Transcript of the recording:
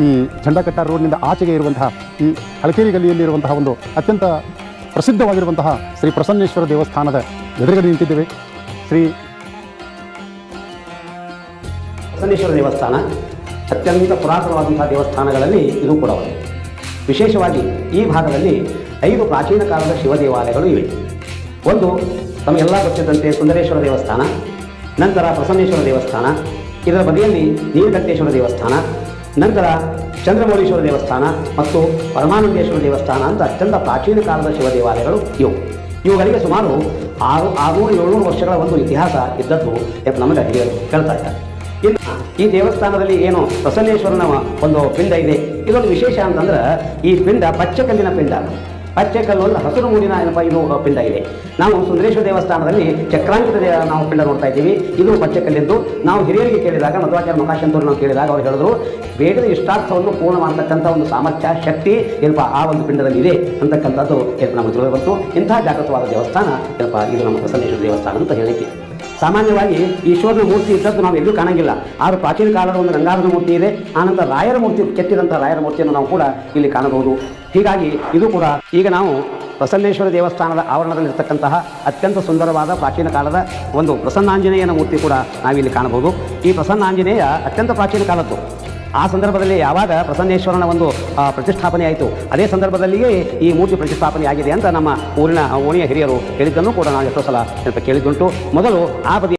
ಈ ಝಂಡಾಕಟ್ಟ ರೋಡ್ನಿಂದ ಆಚೆಗೆ ಇರುವಂತಹ ಈ ಹಳಕೇರಿ ಗಲ್ಲಿಯಲ್ಲಿರುವಂತಹ ಒಂದು ಅತ್ಯಂತ ಪ್ರಸಿದ್ಧವಾಗಿರುವಂತಹ ಶ್ರೀ ಪ್ರಸನ್ನೇಶ್ವರ ದೇವಸ್ಥಾನದ ಎದುರುಗಡೆ ನಿಂತಿದ್ದೇವೆ. ಶ್ರೀ ಪ್ರಸನ್ನೇಶ್ವರ ದೇವಸ್ಥಾನ ಅತ್ಯಂತ ಪುರಾತನವಾದಂತಹ ದೇವಸ್ಥಾನಗಳಲ್ಲಿ ಇದು ಕೂಡ ಒಂದು. ವಿಶೇಷವಾಗಿ ಈ ಭಾಗದಲ್ಲಿ 5 ಪ್ರಾಚೀನ ಕಾಲದ ಶಿವ ದೇವಾಲಯಗಳು ಇವೆ. ಒಂದು ತಮಗೆಲ್ಲ ಗೊತ್ತಿದ್ದಂತೆ ಸುಂದರೇಶ್ವರ ದೇವಸ್ಥಾನ, ನಂತರ ಪ್ರಸನ್ನೇಶ್ವರ ದೇವಸ್ಥಾನ, ಇದರ ಬದಿಯಲ್ಲಿ ನೀಲಕಂಠೇಶ್ವರ ದೇವಸ್ಥಾನ, ನಂತರ ಚಂದ್ರಮೌಳೀಶ್ವರ ದೇವಸ್ಥಾನ ಮತ್ತು ಪರಮಾನಂದೇಶ್ವರ ದೇವಸ್ಥಾನ ಅಂತ ಅತ್ಯಂತ ಪ್ರಾಚೀನ ಕಾಲದ ಶಿವ ದೇವಾಲಯಗಳು ಇವುಗಳಿಗೆ ಸುಮಾರು 600-700 ವರ್ಷಗಳ ಒಂದು ಇತಿಹಾಸ ಇದ್ದದ್ದು ನಮಗೆ ಹಿರಿಯರು ಹೇಳ್ತಾ ಇದ್ದಾರೆ. ಇನ್ನು ಈ ದೇವಸ್ಥಾನದಲ್ಲಿ ಏನು ಪ್ರಸನ್ನೇಶ್ವರನ ಒಂದು ಪಿಂಡ ಇದೆ, ಇದೊಂದು ವಿಶೇಷ ಅಂತಂದ್ರೆ ಈ ಪಿಂಡ ಪಚ್ಚೆಕಲ್ಲಿನ ಪಿಂಡ. ಪಚ್ಚೆಕಲ್ಲು ಒಂದು ಹಸಿರು ಮೂಡಿನ ಏನಪ್ಪ ಇದು ಪಿಂಡ ಇದೆ. ನಾವು ಸುಂದರೇಶ್ವರ ದೇವಸ್ಥಾನದಲ್ಲಿ ಚಕ್ರಾಂಕಿತ ನಾವು ಪಿಂಡ ನೋಡ್ತಾ ಇದ್ದೀವಿ, ಇದು ಪಚ್ಚೆಕಲ್ಲಿದ್ದು. ನಾವು ಹಿರಿಯರಿಗೆ ಕೇಳಿದಾಗ, ಮಧ್ವಾಚಾರ್ಯ ಮಕಾಶಂತರು ನಾವು ಕೇಳಿದಾಗ ಅವ್ರು ಹೇಳಿದ್ರು, ಬೇಗದ ಇಷ್ಟಾರ್ಥವನ್ನು ಪೂರ್ಣ ಮಾಡತಕ್ಕಂಥ ಒಂದು ಸಾಮರ್ಥ್ಯ, ಶಕ್ತಿ ಏನಪ್ಪ ಆ ಒಂದು ಪಿಂಡದಲ್ಲಿ ಇದೆ ಅಂತಕ್ಕಂಥದ್ದು ನಮಗೆ ತಿಳಿದು ಬಂತು. ಇಂತಹ ಜಾಗೃತವಾದ ದೇವಸ್ಥಾನ ಏನಪ್ಪ ಇದು ನಮ್ಮ ಪ್ರಸನ್ನೇಶ್ವರ ದೇವಸ್ಥಾನ ಅಂತ ಹೇಳಿಕೆ. ಸಾಮಾನ್ಯವಾಗಿ ಈಶ್ವರನ ಮೂರ್ತಿ ಇದ್ದದ್ದು ನಾವು ಎಲ್ಲೂ ಕಾಣಂಗಿಲ್ಲ. ಆದರೂ ಪ್ರಾಚೀನ ಕಾಲದ ಒಂದು ರಂಗಾಧನ ಮೂರ್ತಿ ಇದೆ. ಆನಂತರ ರಾಯರ ಮೂರ್ತಿ, ಕೆತ್ತಿದಂಥ ರಾಯರ ಮೂರ್ತಿಯನ್ನು ನಾವು ಕೂಡ ಇಲ್ಲಿ ಕಾಣಬಹುದು. ಹೀಗಾಗಿ ಇದು ಕೂಡ ಈಗ ನಾವು ಪ್ರಸನ್ನೇಶ್ವರ ದೇವಸ್ಥಾನದ ಆವರಣದಲ್ಲಿರ್ತಕ್ಕಂತಹ ಅತ್ಯಂತ ಸುಂದರವಾದ ಪ್ರಾಚೀನ ಕಾಲದ ಒಂದು ಪ್ರಸನ್ನಾಂಜನೇಯನ ಮೂರ್ತಿ ಕೂಡ ನಾವಿಲ್ಲಿ ಕಾಣಬಹುದು. ಈ ಪ್ರಸನ್ನಾಂಜನೇಯ ಅತ್ಯಂತ ಪ್ರಾಚೀನ ಕಾಲದ್ದು. ಆ ಸಂದರ್ಭದಲ್ಲಿ ಯಾವಾಗ ಪ್ರಸನ್ನೇಶ್ವರನ ಒಂದು ಪ್ರತಿಷ್ಠಾಪನೆ ಆಯಿತು, ಅದೇ ಸಂದರ್ಭದಲ್ಲಿಯೇ ಈ ಮೂರ್ತಿ ಪ್ರತಿಷ್ಠಾಪನೆ ಆಗಿದೆ ಅಂತ ನಮ್ಮ ಊರಿನ ಓಣಿಯ ಹಿರಿಯರು ಹೇಳಿದ್ದನ್ನು ಕೂಡ ನಾವು ಎಷ್ಟೋ ಸಲ ಕೇಳಿದ್ದುಂಟು. ಮೊದಲು ಆ ಬದಿ